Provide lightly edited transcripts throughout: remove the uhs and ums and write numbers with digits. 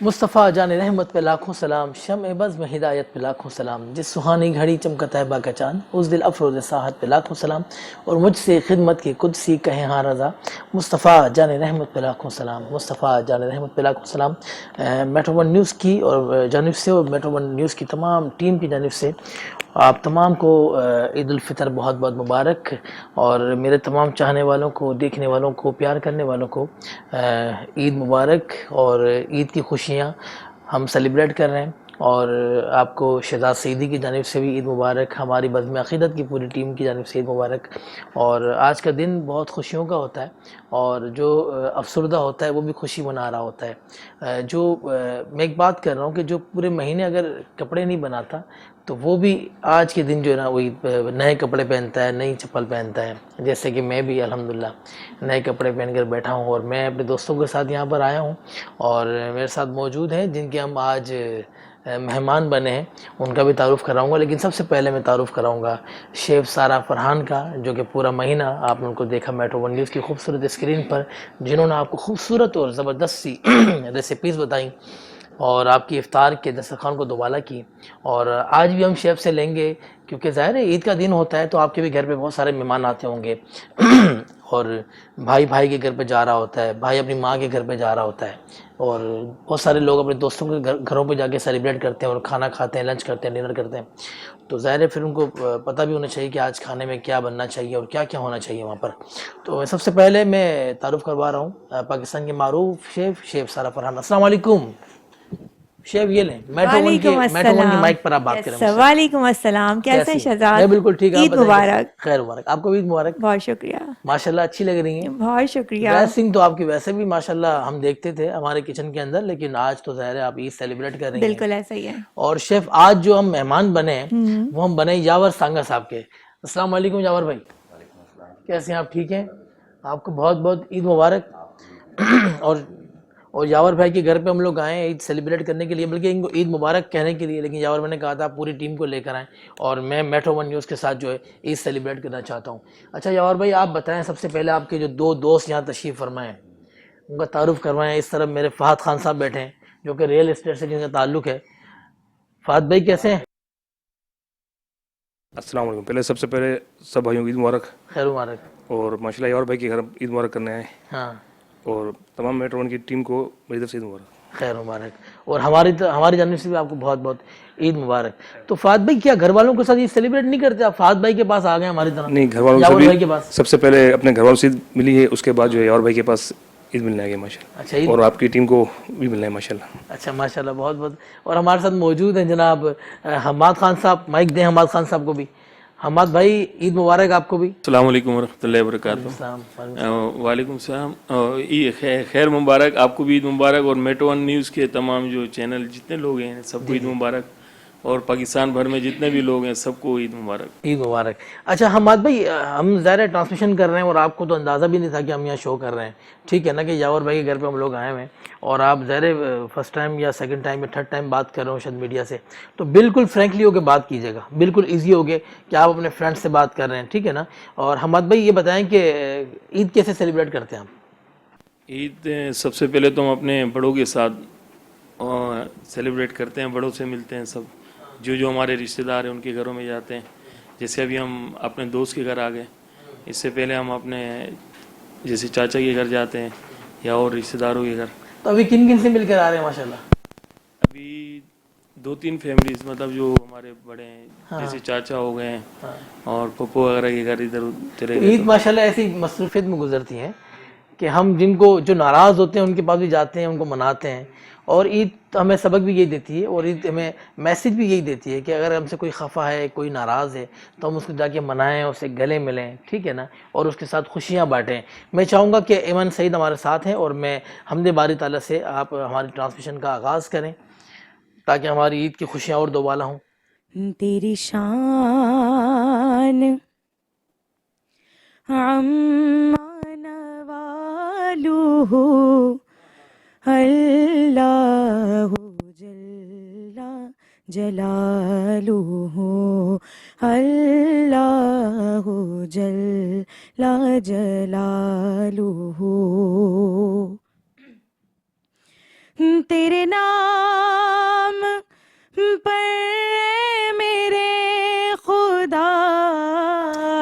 مصطفیٰ جان رحمت پہ لاکھوں سلام، شمع بزم ہدایت پہ لاکھوں سلام، جس سہانی گھڑی چمکا طیبہ کا چاند، اس دل افروز ساحت پہ لاکھوں سلام، اور مجھ سے خدمت کی قدسی کہے ہاں رضا، مصطفیٰ جان رحمت پہ لاکھوں سلام، مصطفیٰ جان رحمت پہ لاکھوں سلام۔ میٹرو ون نیوز کی اور جانب سے، اور میٹرو ون نیوز کی تمام ٹیم کی جانب سے آپ تمام کو عید الفطر بہت بہت مبارک، اور میرے تمام چاہنے والوں کو، دیکھنے والوں کو، پیار کرنے والوں کو عید مبارک، اور عید کی خوشیاں ہم سیلیبریٹ کر رہے ہیں، اور آپ کو شہزاد سعیدی کی جانب سے بھی عید مبارک، ہماری بزم عقیدت کی پوری ٹیم کی جانب سے عید مبارک۔ اور آج کا دن بہت خوشیوں کا ہوتا ہے، اور جو افسردہ ہوتا ہے وہ بھی خوشی منا رہا ہوتا ہے۔ میں ایک بات کر رہا ہوں کہ جو پورے مہینے اگر کپڑے نہیں بناتا تو وہ بھی آج کے دن جو ہے نا وہی نئے کپڑے پہنتا ہے، نئی چپل پہنتا ہے، جیسے کہ میں بھی الحمدللہ نئے کپڑے پہن کر بیٹھا ہوں، اور میں اپنے دوستوں کے ساتھ یہاں پر آیا ہوں، اور میرے ساتھ موجود ہیں جن کے ہم آج مہمان بنے ہیں، ان کا بھی تعارف کراؤں گا، لیکن سب سے پہلے میں تعارف کراؤں گا شیف سارہ فرحان کا، جو کہ پورا مہینہ آپ نے ان کو دیکھا میٹرو ون نیوز کی خوبصورت اسکرین پر، جنہوں نے آپ کو خوبصورت اور زبردست سی ریسیپیز بتائیں، اور آپ کی افطار کے دسترخوان کو دوبالا کی۔ اور آج بھی ہم شیف سے لیں گے، کیونکہ ظاہر ہے عید کا دن ہوتا ہے تو آپ کے بھی گھر پہ بہت سارے مہمان آتے ہوں گے، اور بھائی بھائی کے گھر پہ جا رہا ہوتا ہے، بھائی اپنی ماں کے گھر پہ جا رہا ہوتا ہے، اور بہت سارے لوگ اپنے دوستوں کے گھروں پہ جا کے سیلیبریٹ کرتے ہیں، اور کھانا کھاتے ہیں، لنچ کرتے ہیں، ڈنر کرتے ہیں، تو ظاہر ہے پھر ان کو پتہ بھی ہونا چاہیے کہ آج کھانے میں کیا بننا چاہیے اور کیا کیا ہونا چاہیے وہاں پر۔ تو سب سے پہلے میں تعارف کروا رہا ہوں پاکستان کے معروف شیف سارہ فرحان۔ السلام علیکم شیف، یہ لیں میٹرو ون وعلیکم کے السلام۔ مائک پر آپ بات کریں مجھ سے۔ وعلیکم السلام، کیسے ہیں کیسی ہیں؟ شہزاد؟ میں بالکل ٹھیک، آپ عید بتائیں کیسے؟ مبارک۔ خیر مبارک، آپ کو بھی عید مبارک۔ بہت شکریہ، ماشاءاللہ اچھی لگ رہی ہیں، بہت شکریہ۔ ڈریسنگ تو آپ کی ویسے بھی ماشاءاللہ ہم دیکھتے تھے ہمارے کچن کے اندر، لیکن آج تو ظاہر ہے آپ عید سیلیبریٹ کر رہی ہیں۔ بالکل ایسا ہی ہے۔ اور شیف آج جو ہم مہمان بنے ہیں وہ ہم بنے یاور سانگا صاحب کے۔ السلام علیکم یاور بھائی، کیسے ہیں آپ؟ ٹھیک ہیں؟ آپ کو بہت بہت عید مبارک۔ اور یاور بھائی کے گھر پہ ہم لوگ آئے ہیں عید سیلیبریٹ کرنے کے لیے، بلکہ ان کو عید مبارک کہنے کے لیے، لیکن یاور میں نے کہا تھا پوری ٹیم کو لے کر آئیں، اور میں میٹرو ون نیوز کے ساتھ جو ہے عید سیلیبریٹ کرنا چاہتا ہوں۔ اچھا یاور بھائی، آپ بتائیں سب سے پہلے آپ کے جو دو دوست یہاں تشریف فرمائیں ان کا تعارف کروائیں۔ اس طرف میرے فہد خان صاحب بیٹھے ہیں جو کہ ریئل اسٹیٹ سے جن کا تعلق ہے۔ فہد بھائی کیسے ہیں؟ السلام علیکم۔ پہلے سب سے پہلے سب بھائیوں کو عید مبارک، خیر مبارک۔ اور ماشاء اللہ یاور بھائی کے گھر عید مبارک کرنے آئے، ہاں اور تمام میٹرو ون کی ٹیم کو میری طرف سے عید مبارک۔ خیر مبارک، اور ہماری جانب سے بھی آپ کو بہت بہت عید مبارک۔ تو فہد بھائی کیا گھر والوں کے ساتھ عید سیلیبریٹ نہیں کرتے آپ؟ فہد بھائی کے پاس آ گئے ہماری طرح، نہیں، گھر والوں سے یاور بھی بھائی کے پاس۔ سب سے پہلے اپنے گھر والوں سے عید ملی ہے، اس کے بعد جو ہے یاور بھائی کے پاس عید ملنے آ گئی ماشاء اچھا اللہ، اور آپ کی ٹیم کو بھی ملنا ہے ماشاء اللہ۔ اچھا ماشاءاللہ، بہت بہت۔ اور ہمارے ساتھ موجود ہیں جناب حماد خان صاحب، مائک دیں حماد خان صاحب کو بھی۔ حماد بھائی عید مبارک آپ کو بھی۔ السلام علیکم ورحمۃ اللہ وعلیکم وبرکاتہ۔ السلام۔ وعلیکم السلام، خیر مبارک، آپ کو بھی عید مبارک، اور میٹرو ون نیوز کے تمام جو چینل جتنے لوگ ہیں سب کو عید مبارک، اور پاکستان بھر میں جتنے بھی لوگ ہیں سب کو عید مبارک۔ عید مبارک۔ اچھا حماد بھائی، ہم ظاہر ٹرانسمیشن کر رہے ہیں اور آپ کو تو اندازہ بھی نہیں تھا کہ ہم یہاں شو کر رہے ہیں، ٹھیک ہے نا، کہ یاور بھائی کے گھر پہ ہم لوگ آئے ہوئے ہیں، اور آپ ظاہر فرسٹ ٹائم یا سیکنڈ ٹائم یا تھرڈ ٹائم بات کر رہے ہو شاید میڈیا سے، تو بالکل فرینکلی ہو کے بات کیجیے گا، بالکل ایزی ہو کے کہ آپ اپنے فرینڈ سے بات کر رہے ہیں، ٹھیک ہے نا۔ اور حماد بھائی یہ بتائیں کہ عید کیسے سیلیبریٹ کرتے ہیں آپ؟ عید سب سے پہلے تو ہم اپنے بڑوں کے ساتھ سیلیبریٹ کرتے ہیں، بڑوں سے ملتے ہیں، سب جو ہمارے رشتہ دار ہیں ان کے گھروں میں جاتے ہیں، جیسے ابھی ہم اپنے دوست کے گھر آ گئے، اس سے پہلے ہم اپنے جیسے چاچا کے گھر جاتے ہیں یا اور رشتہ داروں کے گھر۔ تو ابھی کن کن سے مل کر آ رہے ہیں ماشاءاللہ؟ ابھی 2-3 فیملیز، مطلب جو ہمارے بڑے ہیں، جیسے چاچا ہو گئے ہیں اور پھپھو وغیرہ کے گھر ادھر چلے گئے۔ عید ماشاءاللہ ایسی مصروفیت میں گزرتی ہیں کہ ہم جن کو جو ناراض ہوتے ہیں ان کے پاس بھی جاتے ہیں، ان کو مناتے ہیں، اور عید ہمیں سبق بھی یہی دیتی ہے، اور عید ہمیں میسج بھی یہی دیتی ہے کہ اگر ہم سے کوئی خفا ہے، کوئی ناراض ہے، تو ہم اس کو جا کے منائیں، اسے گلے ملیں، ٹھیک ہے نا، اور اس کے ساتھ خوشیاں بانٹیں۔ میں چاہوں گا کہ ایمن سعید ہمارے ساتھ ہیں، اور میں حمد باری تعالیٰ سے آپ ہماری ٹرانسمیشن کا آغاز کریں تاکہ ہماری عید کی خوشیاں اور دوبالا ہوں۔ تیری شان عمان والو اللہ جل جلالہ، اللہ جل جلالہ، تیرے نام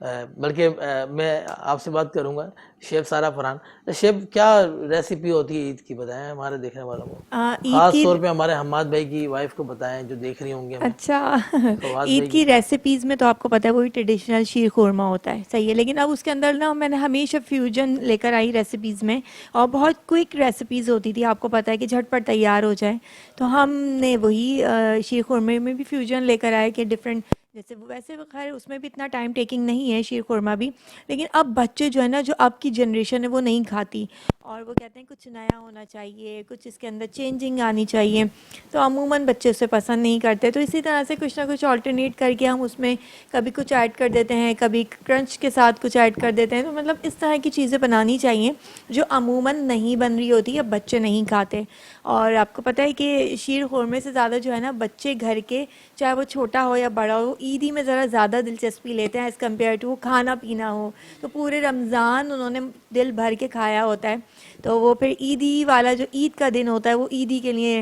بلکہ میں آپ سے بات کروں گا شیف سارہ فرحان. شیف کیا ریسیپی ہوتی ہے عید کی بتائیں ہمارے دیکھنے والوں کو, خاص طور پہ ہمارے حماد بھائی کی وائف کو بتائیں جو دیکھ رہی ہوں گی ہمیں. اچھا فواد عید بھائی کی ریسیپیز میں تو آپ کو پتہ ہے وہی ٹریڈیشنل شیر خورما ہوتا ہے, صحیح ہے, لیکن اب اس کے اندر نا میں نے ہمیشہ فیوجن لے کر آئی ریسیپیز میں, اور بہت کوئک ریسیپیز ہوتی تھی, آپ کو پتہ ہے کہ جھٹ پٹ تیار ہو جائے, تو ہم نے وہی شیر خورمے میں بھی فیوجن لے کر آئے کہ ڈفرینٹ, جیسے ویسے خیر اس میں بھی اتنا ٹائم ٹیکنگ نہیں ہے شیر خورما بھی, لیکن اب بچے جو ہے نا, جو اب کی جنریشن ہے وہ نہیں کھاتی, اور وہ کہتے ہیں کچھ نیا ہونا چاہیے, کچھ اس کے اندر چینجنگ آنی چاہیے, تو عموماً بچے اسے پسند نہیں کرتے. تو اسی طرح سے کچھ نہ کچھ آلٹرنیٹ کر کے ہم اس میں کبھی کچھ ایڈ کر دیتے ہیں, کبھی کرنچ کے ساتھ کچھ ایڈ کر دیتے ہیں. تو مطلب اس طرح کی چیزیں بنانی چاہیے جو عموماً نہیں بن رہی ہوتی یا بچے نہیں کھاتے. اور آپ کو پتہ ہے کہ شیر خورمے سے زیادہ جو ہے نا بچے گھر کے, چاہے وہ چھوٹا ہو یا بڑا ہو, عیدی میں ذرا زیادہ دلچسپی لیتے ہیں ایز کمپیئر ٹو کھانا پینا ہو. تو پورے رمضان انہوں نے دل بھر کے کھایا ہوتا ہے, تو وہ پھر عیدی والا جو عید کا دن ہوتا ہے وہ عیدی کے لیے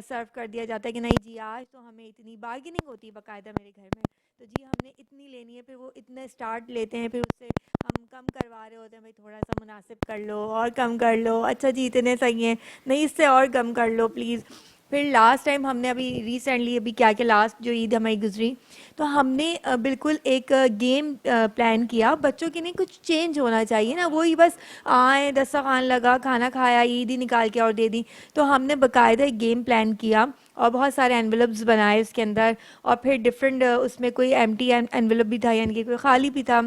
سرو کر دیا جاتا ہے کہ نہیں جی آج تو ہمیں اتنی بارگیننگ ہوتی ہے باقاعدہ میرے گھر میں, تو جی ہم نے اتنی لینی ہے, پھر وہ اتنے اسٹارٹ لیتے ہیں, پھر اس سے ہم کم کروا رہے ہوتے ہیں, بھائی تھوڑا سا مناسب کر لو اور کم کر لو, اچھا جی اتنے صحیح ہیں, نہیں اس سے اور کم کر لو پلیز. پھر لاسٹ ٹائم ہم نے ابھی ریسنٹلی ابھی کیا کہ لاسٹ جو عید ہماری گزری, تو ہم نے بالکل ایک گیم پلان کیا بچوں کے لیے, کچھ چینج ہونا چاہیے نا, وہی بس آئیں دسترخوان لگا کھانا کھایا عیدی نکال کے اور دے دی. تو ہم نے باقاعدہ ایک گیم پلان کیا اور بہت سارے انویلپس بنائے اس کے اندر, اور پھر ڈفرینٹ اس میں کوئی ایمٹی انویلپ بھی تھا, یعنی کہ کوئی خالی بھی تھا,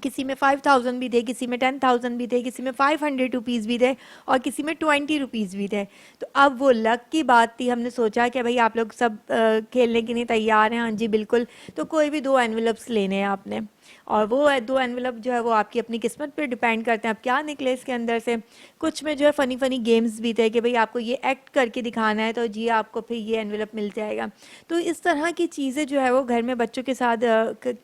کسی میں 5000 بھی تھے, کسی میں 10,000 بھی تھے, کسی میں 500 روپیز بھی تھے, اور کسی میں 20 روپیز بھی تھے. تو اب وہ لک کی بات تھی, ہم نے سوچا کہ بھائی آپ لوگ سب کھیلنے کے لیے تیار ہیں, ہاں جی بالکل, تو کوئی بھی 2 انویلپس لینے ہیں آپ نے, اور وہ 2 انویلپ جو ہے وہ آپ کی اپنی قسمت پہ ڈیپینڈ کرتے ہیں آپ کیا نکلے اس کے اندر سے. کچھ میں جو ہے فنی فنی گیمز بھی تھے کہ بھئی آپ کو یہ ایکٹ کر کے دکھانا ہے تو جی آپ کو پھر یہ انویلپ مل جائے گا. تو اس طرح کی چیزیں جو ہے وہ گھر میں بچوں کے ساتھ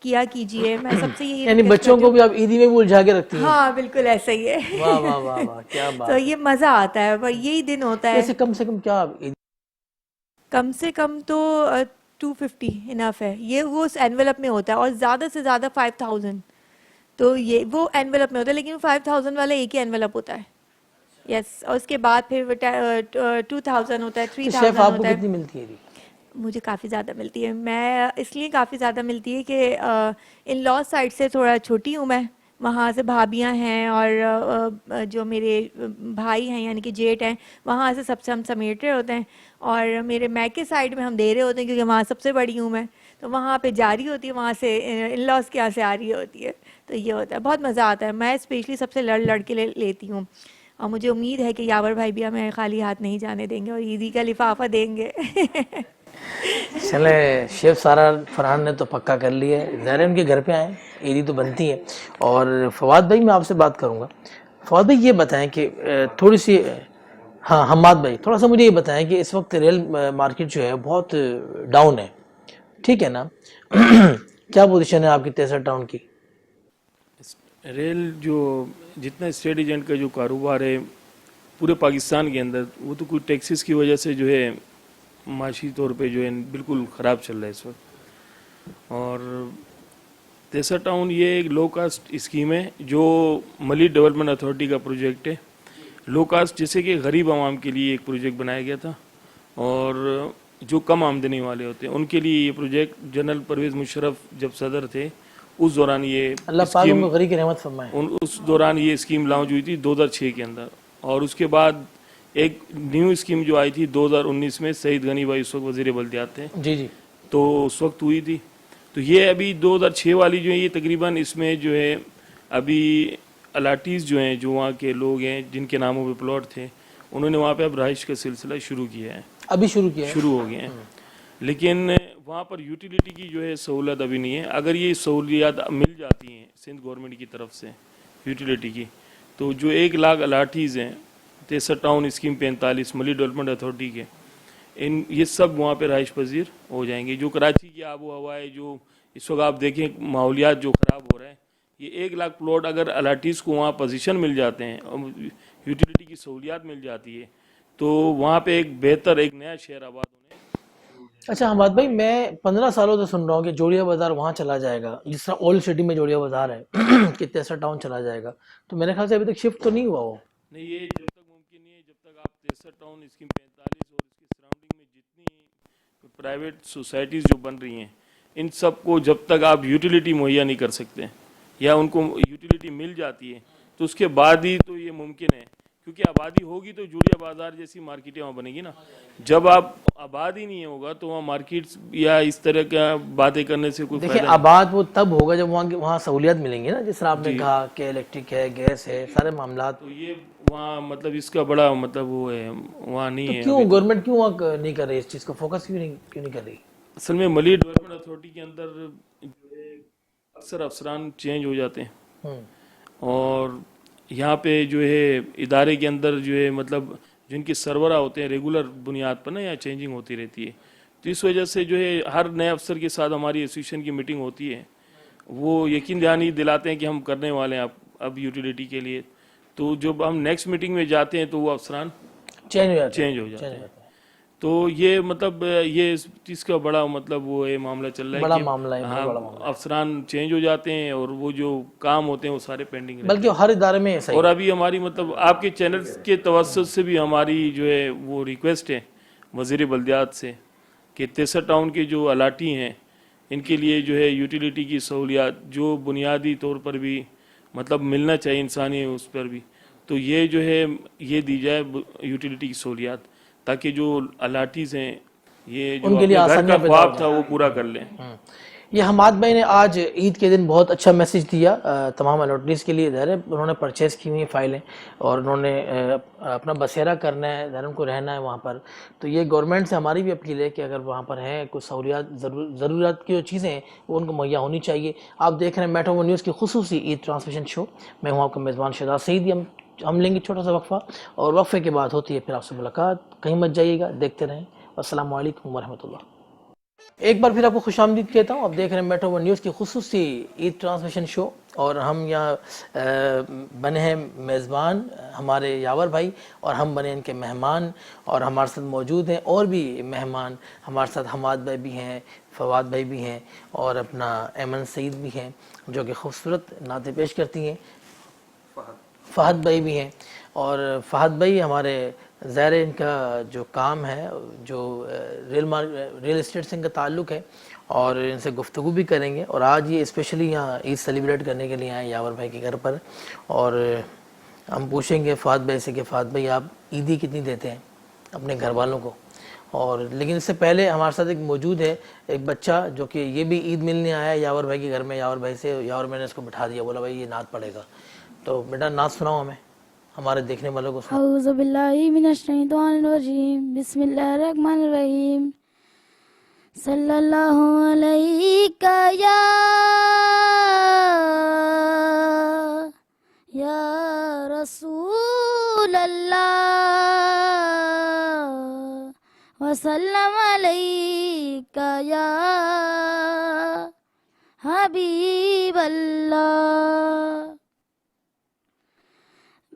کیا کیجئے, میں سب سے یہی یعنی بچوں کو بھی آپ عیدی میں بھی الجھا کے رکھتی ہیں. ہاں بالکل ایسا ہی ہے. واہ واہ واہ واہ کیا تو بات. یہ مزہ آتا ہے, یہی دن ہوتا ہے. ویسے کم سے کم کیا کم سے کم تو 250 انف ہے, یہ وہ اس انویلپ میں ہوتا ہے, اور زیادہ سے زیادہ 5000, تو یہ وہ انویلپ میں ہوتا ہے, لیکن 5000 والا ایک ہی انویلپ ہوتا ہے. یس, اور اس کے بعد پھر 2000 ہوتا ہے, 3000 شیف آپ کو ہوتا ہے. کتنی ملتی ہے؟ مجھے کافی زیادہ ملتی ہے, میں اس لیے کافی زیادہ ملتی ہے کہ ان لاء سائڈ سے تھوڑا چھوٹی ہوں میں, وہاں سے بھابیاں ہیں اور جو میرے بھائی ہیں یعنی کہ جیٹ ہیں, وہاں سے سب سے ہم سمیٹ رہے ہوتے ہیں, اور میرے میکے سائڈ میں ہم دے رہے ہوتے ہیں کیونکہ وہاں سب سے بڑی ہوں میں, تو وہاں پہ جاری ہوتی ہے, وہاں سے ان لاس کے یہاں سے آ رہی ہوتی ہے. تو یہ ہوتا ہے, بہت مزہ آتا ہے. میں اسپیشلی سب سے لڑ کے لیتی ہوں, اور مجھے امید ہے کہ یاور بھائی بھی ہمیں خالی ہاتھ نہیں جانے دیں گے اور عیدی کا لفافہ دیں گے. چلے شیف سارہ فرحان نے تو پکا کر لیا ہے, ظاہر ان کے گھر پہ آئیں, عیدی تو بنتی ہے. اور فواد بھائی میں آپ سے بات کروں گا. فواد بھائی یہ بتائیں کہ تھوڑی سی, ہاں حماد بھائی تھوڑا سا مجھے یہ بتائیں کہ اس وقت ریل مارکیٹ جو ہے بہت ڈاؤن ہے, ٹھیک ہے نا, کیا پوزیشن ہے آپ کی 63 ٹاؤن کی؟ ریل جو جتنا اسٹیٹ ایجنٹ کا جو کاروبار ہے پورے پاکستان کے اندر, وہ تو کوئی ٹیکسز کی وجہ سے جو ہے معاشی طور پہ جو ہے بالکل خراب چل رہا ہے اس وقت. اور 63 ٹاؤن یہ ایک لو کاسٹ اسکیم ہے جو ملی ڈیولپمنٹ اتھارٹی کا پروجیکٹ ہے. لو کاسٹ جیسے کہ غریب عوام کے لیے ایک پروجیکٹ بنایا گیا تھا, اور جو کم آمدنی والے ہوتے ہیں ان کے لیے یہ پروجیکٹ جنرل پرویز مشرف جب صدر تھے اس دوران یہ اللہ پاک ان کو غریب کی رحمت فرمائے. اس دوران یہ اسکیم لانچ ہوئی تھی 2006 کے اندر. اور اس کے بعد ایک نیو اسکیم جو آئی تھی 2019 میں, سعید غنی بھائی اس وقت وزیر بلدیات تھے, جی جی, تو اس وقت ہوئی تھی. تو یہ ابھی 2006 والی جو ہے یہ تقریباً اس میں جو ہے ابھی الاٹیز جو ہیں, جو وہاں کے لوگ ہیں جن کے ناموں پہ پلاٹ تھے, انہوں نے وہاں پہ اب رہائش کا سلسلہ شروع کیا ہے, ابھی شروع کیا ہے, شروع ہو گئے ہیں. لیکن وہاں پر یوٹیلیٹی کی جو ہے سہولت ابھی نہیں ہے. اگر یہ سہولیات مل جاتی ہیں سندھ گورنمنٹ کی طرف سے یوٹیلیٹی کی, تو جو 1 لاکھ الاٹیز ہیں 63 ٹاؤن اسکیم 45 ملی ڈیولپمنٹ اتھارٹی کے, یہ سب وہاں پہ رہائش پذیر ہو جائیں گے. جو کراچی کی آب و ہوا ہے, جو اس وقت آپ دیکھیں ماحولیات جو خراب ہو رہا ہے, یہ 1 لاکھ پلاٹ اگر الاٹیز کو وہاں پوزیشن مل جاتے ہیں اور یوٹیلیٹی کی سہولیات مل جاتی ہے, تو وہاں پہ ایک بہتر ایک نیا شہر آباد ہونے اچھا حماد بھائی، میں 15 سالوں سے سن رہا ہوں کہ جوڑیا بازار وہاں چلا جائے گا، جس طرح اولڈ سٹی میں جوڑیا بازار ہے کہ تیسرا ٹاؤن چلا جائے گا، تو میرے خیال سے ابھی تک شفٹ تو نہیں ہوا وہ. نہیں، یہ جب تک ممکن نہیں ہے جب تک آپ 63 ٹاؤن، اس کی 45 اور اس کی سراؤنڈنگ میں جتنی پرائیویٹ سوسائٹیز جو بن رہی ہیں، ان سب کو جب تک آپ یوٹیلیٹی مہیا نہیں کر سکتے یا ان کو یوٹیلیٹی مل جاتی ہے تو اس کے بعد ہی تو یہ ممکن ہے. کیونکہ آبادی ہوگی تو جوڑیا بازار جیسی مارکیٹیں وہاں بنے گی نا. جب آپ آباد ہی نہیں ہوگا تو وہاں مارکیٹس یا اس طرح کا باتیں کرنے سے کوئی دیکھیں فائدہ نہیں. آباد وہ تب ہوگا جب وہاں سہولیات ملیں گی نا، جس طرح آپ نے جی. کہا کہ الیکٹرک ہے، گیس ہے، سارے معاملات. تو یہ وہاں مطلب اس کا بڑا مطلب وہ ہے، وہاں تو نہیں ہے کیوں ابھی. تو گورنمنٹ کیوں وہاں نہیں کر رہی اس چیز کو، فوکس کیوں نہیں کر رہی؟ اصل میں ملی ڈیولپمنٹ اتھارٹی کے اندر جو ہے اکثر افسران چینج ہو جاتے ہیں، ہوں. اور یہاں پہ جو ہے ادارے کے اندر جو ہے مطلب جن کے سربراہ ہوتے ہیں ریگولر بنیاد پر نا، یا چینجنگ ہوتی رہتی ہے. تو اس وجہ سے جو ہے ہر نئے افسر کے ساتھ ہماری ایسوسیشن کی میٹنگ ہوتی ہے، وہ یقین دہانی دلاتے ہیں کہ ہم کرنے والے ہیں اب یوٹیلیٹی کے لیے. تو جب ہم نیکسٹ میٹنگ میں جاتے ہیں تو وہ افسران چینج ہو جاتے ہیں. تو یہ مطلب یہ اس چیز کا بڑا مطلب وہ ہے معاملہ چل رہا ہے بڑا کہ معاملہ ہے، ہاں بہت بڑا معاملہ ہے. افسران چینج ہو جاتے ہیں اور وہ جو کام ہوتے ہیں وہ سارے پینڈنگ رہتے بلکہ ہیں. ہر ادارے میں ایسا اور ہی ہے. ابھی ہماری مطلب آپ کے چینلز کے توسط سے بھی ہماری جو ہے وہ ریکویسٹ ہے وزیر بلدیات سے کہ 63 ٹاؤن کے جو الاٹی ہیں ان کے لیے جو ہے یوٹیلیٹی کی سہولیات جو بنیادی طور پر بھی مطلب ملنا چاہیے انسانی اس پر بھی، تو یہ جو ہے یہ دی جائے یوٹیلیٹی کی سہولیات، تاکہ جو الاٹیز ہیں یہ جو ان کے لیے اپنے گھر کا آسانیاں پیدا ہو خواب تھا جائیں. وہ پورا کر لیں. یہ حماد بھائی نے آج عید کے دن بہت اچھا میسج دیا تمام الاٹنیز کے لیے. ظاہر ہے انہوں نے پرچیز کی ہوئی فائلیں اور انہوں نے اپنا بسیرا کرنا ہے، ظاہر ان کو رہنا ہے وہاں پر. تو یہ گورنمنٹ سے ہماری بھی اپیل ہے کہ اگر وہاں پر ہیں کوئی سہولیات، ضرورت کی جو چیزیں ہیں وہ ان کو مہیا ہونی چاہیے. آپ دیکھ رہے ہیں میٹرو ون نیوز کی خصوصی عید ٹرانسمیشن شو. میں ہوں آپ کا میزبان شہزاد سعیدی. ہم لیں گے چھوٹا سا وقفہ، اور وقفے کے بعد ہوتی ہے پھر آپ سے ملاقات. کہیں مت جائیے گا، دیکھتے رہیں. السلام علیکم ورحمۃ اللہ. ایک بار پھر آپ کو خوش آمدید کہتا ہوں. آپ دیکھ رہے ہیں میٹرو ون نیوز کی خصوصی عید ٹرانسمیشن شو، اور ہم یہاں بنے ہیں میزبان ہمارے یاور بھائی، اور ہم بنے ان کے مہمان، اور ہمارے ساتھ موجود ہیں اور بھی مہمان. ہمارے ساتھ حماد بھائی بھی ہیں، فواد بھائی بھی ہیں، اور اپنا ایمن سعید بھی ہیں جو کہ خوبصورت نعتیں پیش کرتی ہیں. فہد بھائی بھی ہیں. اور فہد بھائی ہمارے ظاہر ان کا جو کام ہے، جو ریل اسٹیٹ سے ان کا تعلق ہے، اور ان سے گفتگو بھی کریں گے. اور آج یہ اسپیشلی یہاں عید سیلیبریٹ کرنے کے لیے آئے یاور بھائی کے گھر پر. اور ہم پوچھیں گے فہد بھائی سے کہ فہد بھائی آپ عیدی کتنی دیتے ہیں اپنے گھر والوں کو. اور لیکن اس سے پہلے ہمارے ساتھ ایک موجود ہے ایک بچہ جو کہ یہ بھی عید ملنے آیا ہے یاور بھائی کے گھر میں. یاور بھائی سے یاور میں نے اس کو بٹھا دیا، بولا بھائی یہ نعت پڑھے گا. تو بیٹا نعت سناؤ ہمیں، ہمارے دیکھنے والوں کو سناؤ. اعوذ باللہ من الشیطان الرجیم، بسم اللہ الرحمن الرحیم. صلی اللہ علیہ یا رسول اللہ وسلم علیہ یا حبیب اللہ.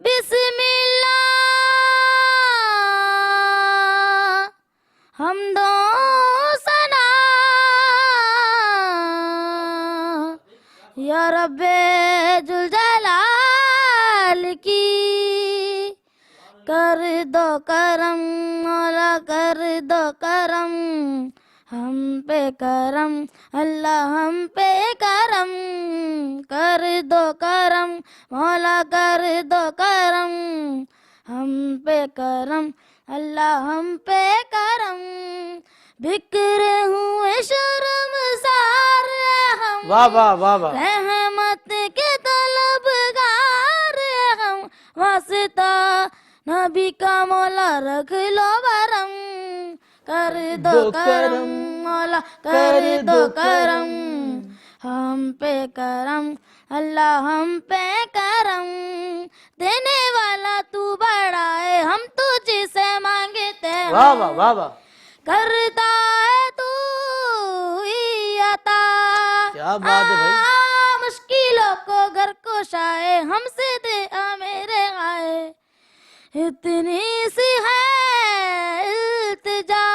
بسم اللہ حمد و ثنا یا رب ذوالجلال کی، کر دو کرم مولا کر دو کرم، ہم پہ کرم اللہ ہم پہ کرم، کر دو کرم مولا کر دو کرم، ہم پہ کرم اللہ ہم پہ کرم. بکھرے ہوئے شرمسار ہم، واہ واہ واہ واہ. رحمت کے طلبگار ہم، واسطہ نبی کا مولا رکھ لو برم، کر دو کرم مولا کر دو کرم، ہم پہ کرم اللہ ہم پہ کرم. دینے والا تو بڑا ہے، ہم تجھ سے مانگتے ہیں، واہ واہ واہ واہ. کرتا ہے تو ہی عطا. کیا بات ہے بھائی. مشکلوں کو گھر کو شائے، ہم سے دے میرے آئے، اتنی سی ہے التجا.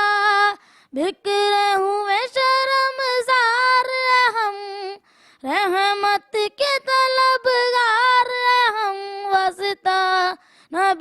بکھرے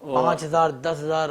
5,000 10,000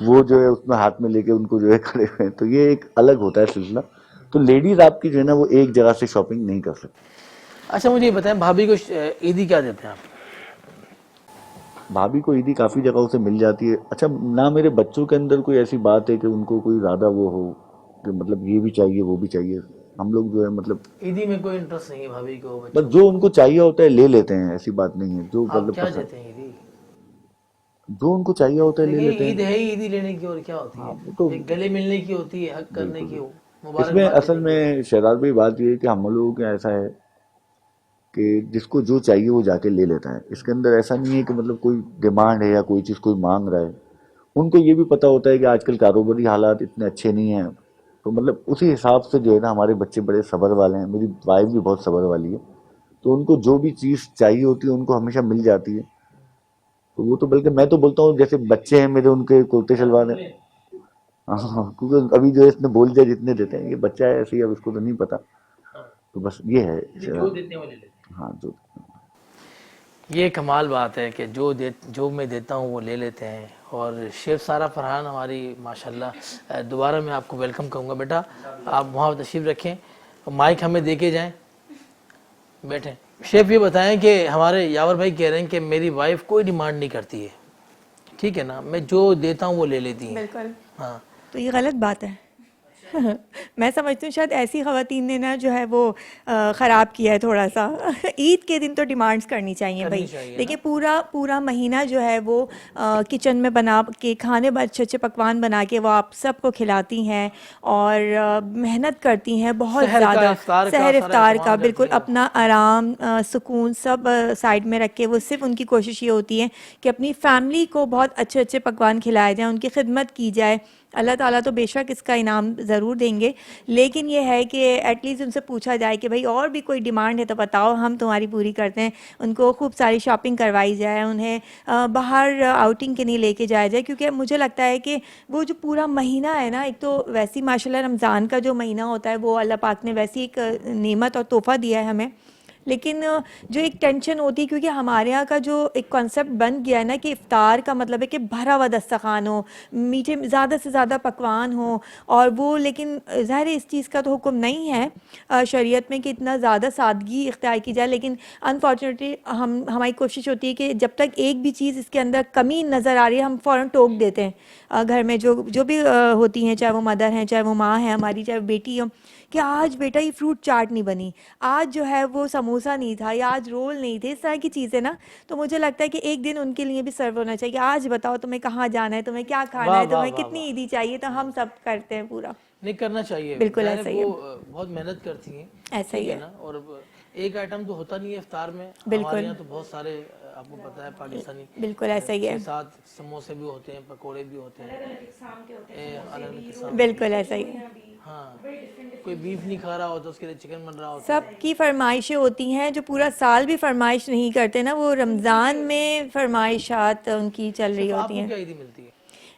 وہ جو ہے اس میں ہاتھ میں لے کے ان کو جو ہے کھڑے ہوئے ہیں. تو یہ ایک الگ ہوتا ہے سلسلہ. تو لیڈیز آپ کی جو ہے نا وہ ایک جگہ سے شاپنگ نہیں کر سکتی. اچھا مجھے یہ بتائیں بھابھی کو عیدی کیا دیتے ہیں آپ؟ بھابھی کو عیدی کافی جگہوں سے مل جاتی ہے. اچھا نہ میرے بچوں کے اندر کوئی ایسی بات ہے کہ ان کو کوئی زیادہ وہ ہو کہ مطلب یہ بھی چاہیے وہ بھی چاہیے. ہم لوگ جو ہے مطلب عیدی میں کوئی انٹرسٹ نہیں ہے بھابھی کو؟ بس جو ان کو چاہیے ہوتا ہے لے لیتے ہیں, ایسی بات نہیں ہے. جو آپ مطلب کیا پسند دیتے ہیں عیدی؟ جو ان کو چاہیے ہوتا ہے لے دیکھیے لیتے عید ہیں. ہے ہی عیدی لینے کی, اور کیا ہوتی ہاں ہے؟ وہ تو ایک گلے ملنے کی ہوتی ہے, حق کرنے کی, اس مبارک میں باد اصل دینے کی. میں شہزاد بھائی بات یہ ہے کہ ہم لوگوں کے ایسا ہے کہ جس کو جو چاہیے وہ جا کے لے لیتا ہے. اس کے اندر ایسا نہیں ہے کہ مطلب کوئی ڈیمانڈ ہے یا کوئی چیز کوئی مانگ رہا ہے. ان کو یہ بھی پتا ہوتا ہے کہ آج کل کاروباری حالات اتنے اچھے نہیں ہیں, تو مطلب اسی حساب سے جو ہے نا ہمارے بچے بڑے صبر والے ہیں. میری وائف بھی بہت صبر والی ہے, تو ان کو جو بھی چیز چاہیے ہوتی ہے ان کو ہمیشہ مل جاتی ہے. تو وہ تو بلکہ میں تو بولتا ہوں جیسے بچے ہیں میرے, ان کے کرتے شلوار ہیں. ہاں کیونکہ ابھی جو ہے اس نے بول دیا جتنے دیتے ہیں, یہ بچہ ہے ایسے ہی, اب اس کو تو نہیں پتا. تو بس یہ ہے. جو دیتے ہیں وہ لے لیتے ہیں. ہاں جو یہ کمال بات ہے کہ جو میں دیتا ہوں وہ لے لیتے ہیں. اور شیف سارہ فرحان ہماری ماشاءاللہ, دوبارہ میں آپ کو ویلکم کہوں گا. بیٹا آپ وہاں تشریف رکھیں, مائک ہمیں دے کے جائیں, بیٹھیں. شیف یہ بتائیں کہ ہمارے یاور بھائی کہہ رہے ہیں کہ میری وائف کوئی ڈیمانڈ نہیں کرتی ہے, ٹھیک ہے نا, میں جو دیتا ہوں وہ لے لیتی ہیں. بالکل. ہاں تو یہ غلط بات ہے. میں سمجھتی ہوں شاید ایسی خواتین نے نا جو ہے وہ خراب کیا ہے تھوڑا سا. عید کے دن تو ڈیمانڈس کرنی چاہیے بھائی. دیکھیے پورا مہینہ جو ہے وہ کچن میں بنا کے کھانے اچھے اچھے پکوان بنا کے وہ آپ سب کو کھلاتی ہیں, اور محنت کرتی ہیں بہت زیادہ. سحر افطار کا بالکل اپنا آرام سکون سب سائڈ میں رکھ کے, وہ صرف ان کی کوشش یہ ہوتی ہے کہ اپنی فیملی کو بہت اچھے اچھے پکوان کھلائے جائیں, ان کی خدمت کی جائے. اللہ تعالیٰ تو بے شک اس کا انعام ضرور دیں گے, لیکن یہ ہے کہ ایٹ لیسٹ ان سے پوچھا جائے کہ بھائی اور بھی کوئی ڈیمانڈ ہے تو بتاؤ, ہم تمہاری پوری کرتے ہیں. ان کو خوب ساری شاپنگ کروائی جائے, انہیں باہر آؤٹنگ کے لیے لے کے جایا جائے, کیونکہ مجھے لگتا ہے کہ وہ جو پورا مہینہ ہے نا, ایک تو ویسی ماشاءاللہ رمضان کا جو مہینہ ہوتا ہے وہ اللہ پاک نے ویسی ایک نعمت اور تحفہ دیا ہے ہمیں, لیکن جو ایک ٹینشن ہوتی ہے کیونکہ ہمارے یہاں کا جو ایک کانسیپٹ بن گیا ہے نا کہ افطار کا مطلب ہے کہ بھرا ہوا دسترخوان ہو, میٹھے زیادہ سے زیادہ پکوان ہوں, اور وہ لیکن ظاہر اس چیز کا تو حکم نہیں ہے شریعت میں کہ اتنا زیادہ سادگی اختیار کی جائے. لیکن انفارچونیٹلی ہماری کوشش ہوتی ہے کہ جب تک ایک بھی چیز اس کے اندر کمی نظر آ رہی ہے ہم فوراً ٹوک دیتے ہیں گھر میں جو بھی ہوتی ہیں, چاہے وہ مدر ہیں, چاہے وہ ماں ہے ہماری, چاہے بیٹی ہو, کہ آج بیٹا یہ فروٹ چاٹ نہیں بنی, آج جو ہے وہ سموسہ نہیں تھا, یا آج رول نہیں تھے, اس طرح کی چیزیں نا. تو مجھے لگتا ہے کہ ایک دن ان کے لیے بھی سرو ہونا چاہیے کہ آج بتاؤ تمہیں کہاں جانا ہے, تمہیں کیا کھانا ہے, تمہیں کتنی عیدی چاہیے, تو ہم سب کرتے ہیں پورا. نہیں کرنا چاہیے, بالکل ایسا ہی ہے, وہ بہت محنت کرتی ہیں, ایسا ہی ہے نا. اور ایک آئٹم تو ہوتا نہیں ہے افطار میں, ہمارے یہاں تو بہت سارے آپ کو پتہ ہے پاکستانی, بالکل ایسا ہی ہے, 6-7 سموسے بھی ہوتے ہیں, پکوڑے بھی ہوتے ہیں, بالکل ایسا ہی ہے. ہاں کوئی بیف نہیں کھا رہا ہوتا اس کے لیے چکن بن رہا ہوتا سب کی فرمائشیں ہوتی ہیں, جو پورا سال بھی فرمائش نہیں کرتے نا, وہ رمضان میں فرمائشات ان کی چل رہی ہوتی ہیں. کیا عیدی ملتی ہے؟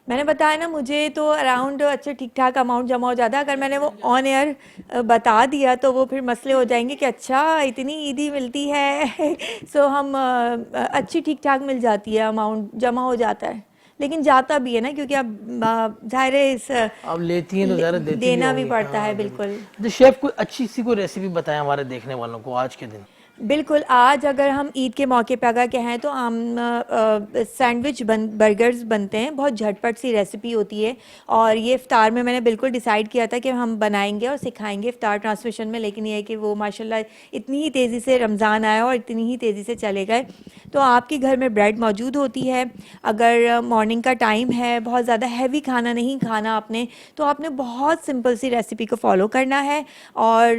میں نے بتایا نا, مجھے تو اراؤنڈ اچھا ٹھیک ٹھاک اماؤنٹ جمع ہو جاتا ہے. اگر میں نے وہ آن ایئر بتا دیا تو وہ پھر مسئلے ہو جائیں گے کہ اچھا اتنی عیدی ملتی ہے. سو ہم اچھی ٹھیک ٹھاک مل جاتی ہے, اماؤنٹ جمع ہو جاتا ہے, لیکن جاتا بھی ہے نا, کیونکہ اب ظاہر ہے اب لیتی ہیں تو ظاہر دینا بھی پڑتا ہے. بالکل. تو شیف کوئی اچھی سی کوئی ریسیپی بتائیں ہمارے دیکھنے والوں کو آج کے دن. بالکل, آج اگر ہم عید کے موقع پہ اگر کہیں تو ہم سینڈوچ برگرز بنتے ہیں, بہت جھٹ پٹ سی ریسیپی ہوتی ہے, اور یہ افطار میں نے بالکل ڈیسائیڈ کیا تھا کہ ہم بنائیں گے اور سکھائیں گے افطار ٹرانسمیشن میں, لیکن یہ ہے کہ وہ ماشاءاللہ اتنی ہی تیزی سے رمضان آیا اور اتنی ہی تیزی سے چلے گئے. تو آپ کے گھر میں بریڈ موجود ہوتی ہے, اگر مارننگ کا ٹائم ہے, بہت زیادہ ہیوی کھانا نہیں کھانا آپ نے, تو آپ نے بہت سمپل سی ریسیپی کو فالو کرنا ہے. اور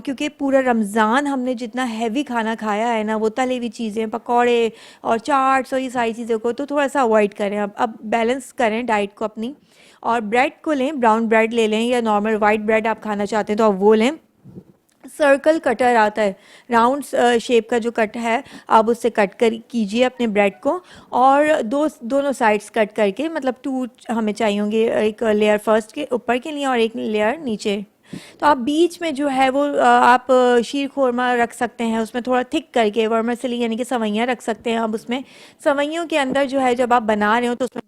کیونکہ پورا رمضان ہم نے جتنا ہیوی کھانا کھایا ہے نا, وہ تلی ہوئی چیزیں, پکوڑے اور چاٹس اور یہ ساری چیزوں کو تو تھوڑا سا اوائڈ کریں. اب بیلنس کریں ڈائٹ کو اپنی, اور بریڈ کو لیں, براؤن بریڈ لے لیں, یا نارمل وائٹ بریڈ آپ کھانا چاہتے ہیں تو آپ وہ لیں. سرکل کٹر آتا ہے, راؤنڈ شیپ کا جو کٹ ہے, آپ اس سے کٹ کیجئے اپنے بریڈ کو, اور دونوں سائڈس کٹ کر کے, مطلب 2 ہمیں چاہیے ہوں گے, ایک لیئر فرسٹ کے اوپر کے لیے اور ایک لیئر نیچے. تو آپ بیچ میں جو ہے وہ آپ شیر خورمہ رکھ سکتے ہیں, اس میں تھوڑا تھک کر کے ورمسلی یعنی کہ سوئیاں رکھ سکتے ہیں آپ اس میں. سوئیوں کے اندر جو ہے جب آپ بنا رہے ہو تو اس میں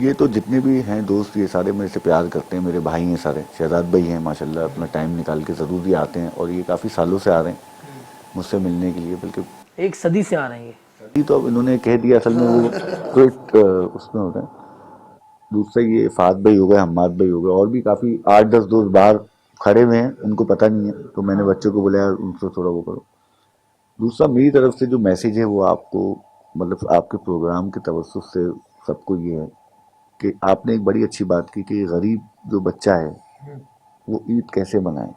یہ تو جتنے بھی ہیں دوست یہ سارے میرے سے پیار کرتے ہیں, میرے بھائی ہیں سارے. شہزاد بھائی ہیں ماشاءاللہ, اپنا ٹائم نکال کے ضرور ہی آتے ہیں, اور یہ کافی سالوں سے آ رہے ہیں مجھ سے ملنے کے لیے, بلکہ ایک صدی سے آ رہے ہیں یہ. ابھی تو اب انہوں نے کہہ دیا, اصل میں وہ کوئی اس میں ہوتا ہے. دوسرا یہ فہد بھائی ہو گئے, حماد بھائی ہو گئے, اور بھی کافی 8-10 دوست باہر کھڑے ہوئے ہیں, ان کو پتہ نہیں ہے, تو میں نے بچوں کو بلایا ان سے تھوڑا وہ کرو. دوسرا میری طرف سے جو میسیج ہے وہ آپ کو, مطلب آپ کے پروگرام کے توسط سے سب کو یہ ہے کہ آپ نے ایک بڑی اچھی بات کی کہ غریب جو بچہ ہے وہ عید کیسے منائے.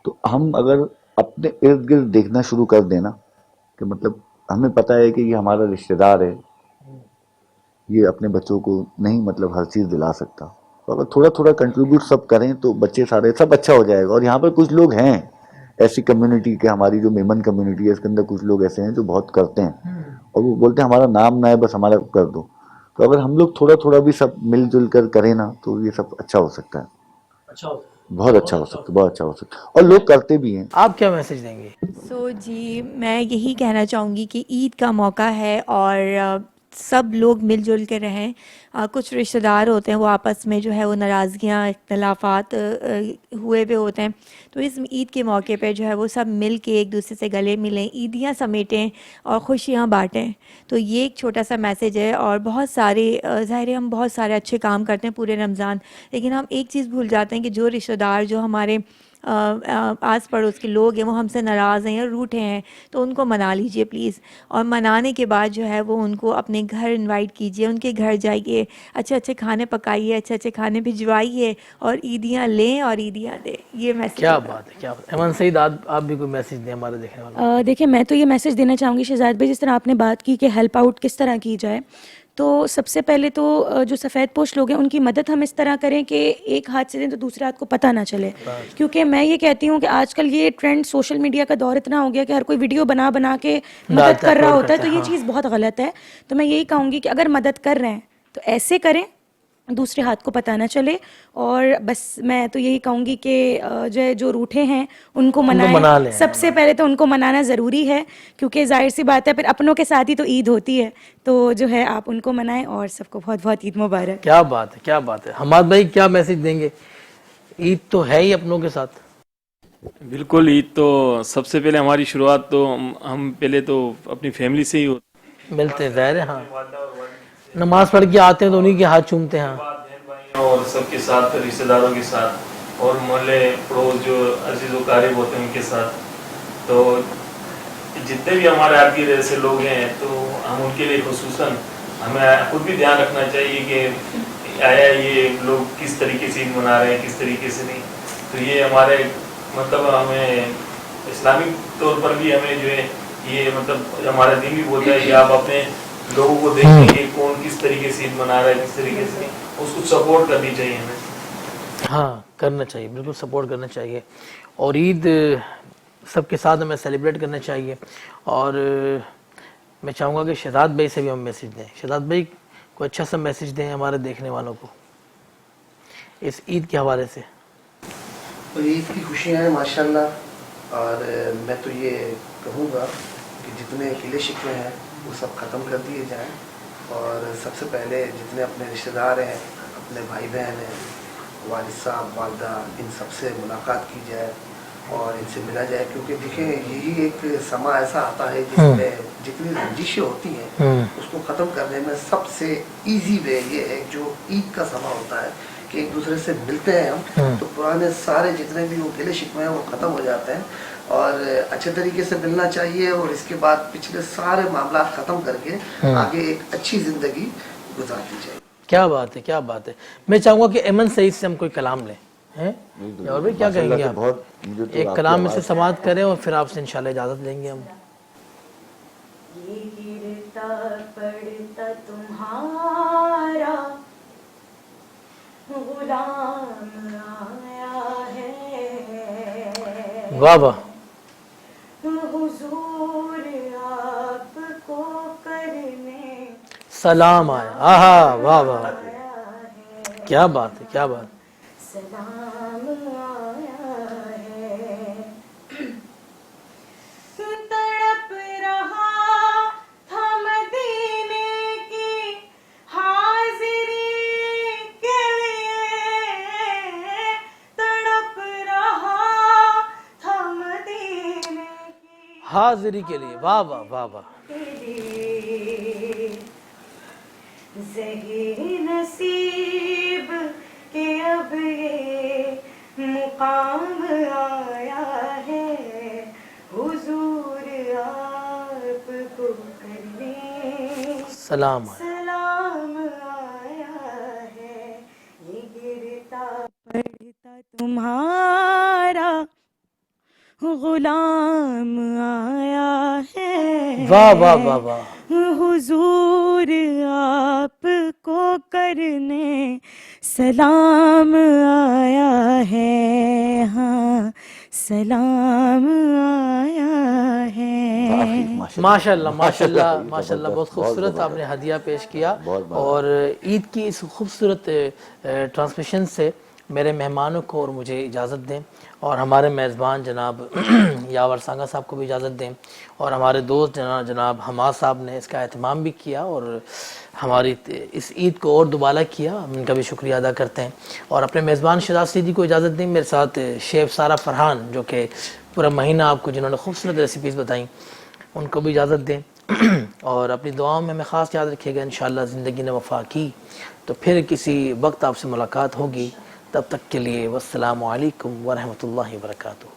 تو ہم اگر اپنے ارد گرد دیکھنا شروع کر دیں نا, کہ مطلب ہمیں پتہ ہے کہ یہ ہمارا رشتہ دار ہے, یہ اپنے بچوں کو نہیں مطلب ہر چیز دلا سکتا, تو اگر تھوڑا تھوڑا کنٹریبیوٹ سب کریں تو بچے سارے سب اچھا ہو جائے گا. اور یہاں پر کچھ لوگ ہیں ایسی کمیونٹی کے, ہماری جو میمن کمیونٹی ہے اس کے اندر کچھ لوگ ایسے ہیں جو بہت کرتے ہیں, اور وہ بولتے ہیں ہمارا نام نہ ہے بس ہمارا کر دو. تو اگر ہم لوگ تھوڑا تھوڑا بھی سب مل جل کر کریں نا تو یہ سب اچھا ہو سکتا ہے, بہت اچھا ہو سکتا ہے, بہت اچھا ہو سکتا ہے, اور لوگ کرتے بھی ہیں. آپ کیا میسج دیں گے؟ جی میں یہی کہنا چاہوں گی کہ عید کا موقع ہے اور سب لوگ مل جل کے رہیں. کچھ رشتہ دار ہوتے ہیں وہ آپس میں جو ہے وہ ناراضگیاں اختلافات ہوئے ہوئے ہوتے ہیں, تو اس عید کے موقع پہ جو ہے وہ سب مل کے ایک دوسرے سے گلے ملیں, عیدیاں سمیٹیں اور خوشیاں بانٹیں. تو یہ ایک چھوٹا سا میسیج ہے. اور بہت سارے ظاہر ہے ہم بہت سارے اچھے کام کرتے ہیں پورے رمضان, لیکن ہم ایک چیز بھول جاتے ہیں کہ جو رشتہ دار جو ہمارے آس پڑوس کے لوگ ہیں وہ ہم سے ناراض ہیں یا روٹھے ہیں, تو ان کو منا لیجئے پلیز. اور منانے کے بعد جو ہے وہ ان کو اپنے گھر انوائٹ کیجئے, ان کے گھر جائیے, اچھے اچھے کھانے پکائیے, اچھے اچھے کھانے بھجوائیے, اور عیدیاں لیں اور عیدیاں دیں. یہ میسیج کیا بات ہے, کیا بات ہے. ایمن سعید آپ بھی کوئی میسج دیں ہمارے دیکھنے والوں کو. دیکھیں میں تو یہ میسج دینا چاہوں گی شہزاد بھائی, جس طرح آپ نے بات کی کہ ہیلپ آؤٹ کس طرح کی جائے, تو سب سے پہلے تو جو سفید پوش لوگ ہیں ان کی مدد ہم اس طرح کریں کہ ایک ہاتھ سے دیں تو دوسرے ہاتھ کو پتہ نہ چلے. کیونکہ میں یہ کہتی ہوں کہ آج کل یہ ٹرینڈ سوشل میڈیا کا دور اتنا ہو گیا کہ ہر کوئی ویڈیو بنا بنا کے مدد کر رہا ہوتا ہے, تو یہ چیز بہت غلط ہے. تو میں یہی کہوں گی کہ اگر مدد کر رہے ہیں تو ایسے کریں دوسرے ہاتھ کو پتہ نہ چلے. اور بس میں تو یہی کہوں گی کہ جو روٹھے ہیں ان کو منائیں. سب سے پہلے تو ان کو منانا ضروری ہے, کیونکہ ظاہر سی بات ہے پھر اپنوں کے ساتھ ہی تو عید ہوتی ہے, تو جو ہے آپ ان کو منائیں. اور سب کو بہت بہت عید مبارک. کیا بات ہے, کیا بات ہے. حماد بھائی کیا میسج دیں گے؟ عید تو ہے ہی اپنوں کے ساتھ. بالکل, عید تو سب سے پہلے ہماری شروعات تو ہم پہلے تو اپنی فیملی سے ہی ہوتی ملتے ہیں, ظاہر ہے. ہاں, نماز پڑھ کے آتے ہیں تو انہیں کے ہاتھ چومتے ہیں. اور سب کے ساتھ, رشتہ داروں کے ساتھ, اور محلے پڑوس جو عزیز و قریب ہوتے ہیں ان کے ساتھ. تو جتنے بھی ہمارے آپ کے جیسے لوگ ہیں تو ہم ان کے لیے خصوصاً ہمیں خود بھی دھیان رکھنا چاہیے کہ آیا یہ لوگ کس طریقے سے عید منا رہے ہیں, کس طریقے سے نہیں. تو یہ ہمارے مطلب ہمیں اسلامی طور پر بھی ہمیں جو ہے یہ مطلب ہمارا دین بھی بولتا ہے کہ آپ اپنے لوگوں کو دیکھیں کہ کون کس طریقے سے عید منا رہا ہے, کس طریقے سے, اس کو سپورٹ کرنی چاہیے ہمیں. ہاں کرنا چاہیے, بالکل سپورٹ کرنا چاہیے. اور عید سب کے ساتھ ہمیں سیلیبریٹ کرنا چاہیے. اور میں چاہوں گا کہ شہزاد بھائی سے بھی ہم میسج دیں. شہزاد بھائی کوئی اچھا سا میسج دیں ہمارے دیکھنے والوں کو اس عید کے حوالے سے. عید کی خوشیاں ہیں ماشاءاللہ, اور میں تو یہ کہوں گا کہ جتنے گلے شکوے ہیں وہ سب ختم کر دیے جائیں, اور سب سے پہلے جتنے اپنے رشتہ دار ہیں, اپنے بھائی بہن ہیں, والد صاحب, والدہ, ان سب سے ملاقات کی جائے اور ان سے ملا جائے. کیونکہ دیکھیں یہی ایک سما ایسا آتا ہے جس میں جتنی رنجشیں ہوتی ہیں اس کو ختم کرنے میں سب سے ایزی وے یہ ہے جو عید کا سما ہوتا ہے کہ ایک دوسرے سے ملتے ہیں ہم, تو پرانے سارے جتنے بھی وہ گلے شکوے ہیں وہ ختم ہو جاتے ہیں, اور اچھے طریقے سے ملنا چاہیے, اور اس کے بعد پچھلے سارے معاملات ختم کر کے آگے ایک اچھی زندگی گزارنی چاہیے. کیا بات ہے, کیا بات ہے. میں چاہوں گا کہ ایمن سعید سے ہم کوئی کلام لیں. اور بھی کیا کہیں گے آپ؟ ایک کلام میں سے سماعت کریں اور پھر آپ سے انشاءاللہ اجازت لیں گے ہم. یہ گرتا پڑتا تمہارا غلام آیا ہے, واہ واہ, حضور آپ کو کرنے سلام آیا. آہا, واہ واہ, کیا بات ہے, کیا بات. سلام آیا ہے. تڑپ رہا تھا مدینے کی حاضری حاضری کے لیے. واہ واہ واہ واہ. زہی نصیب کہ اب یہ مقام آیا ہے حضور آپ کو کرنے سلام ہے. سلام آیا ہے یہ گرتا پڑھتا تمہارا غلام آیا ہے. واہ واہ واہ واہ. حضور آپ کو کرنے سلام آیا ہے. ہاں سلام آیا ہے. ماشاء اللہ ماشاء اللہ ماشاء اللہ. بہت خوبصورت آپ نے ہدیہ پیش کیا. اور عید کی اس خوبصورت ٹرانسمیشن سے میرے مہمانوں کو اور مجھے اجازت دیں, اور ہمارے میزبان جناب یاور سانگا صاحب کو بھی اجازت دیں, اور ہمارے دوست جناب حماد صاحب نے اس کا اہتمام بھی کیا اور ہماری اس عید کو اور دوبالا کیا. ہم ان کا بھی شکریہ ادا کرتے ہیں. اور اپنے میزبان شہزاد سیدی کو اجازت دیں. میرے ساتھ شیف سارا فرحان جو کہ پورا مہینہ آپ کو جنہوں نے خوبصورت ریسیپیز بتائیں, ان کو بھی اجازت دیں. اور اپنی دعاؤں میں ہمیں خاص یاد رکھیے گا. انشاءاللہ زندگی نے وفا کی تو پھر کسی وقت آپ سے ملاقات ہوگی. تب تک کے لیے والسلام علیکم ورحمۃ اللہ وبرکاتہ.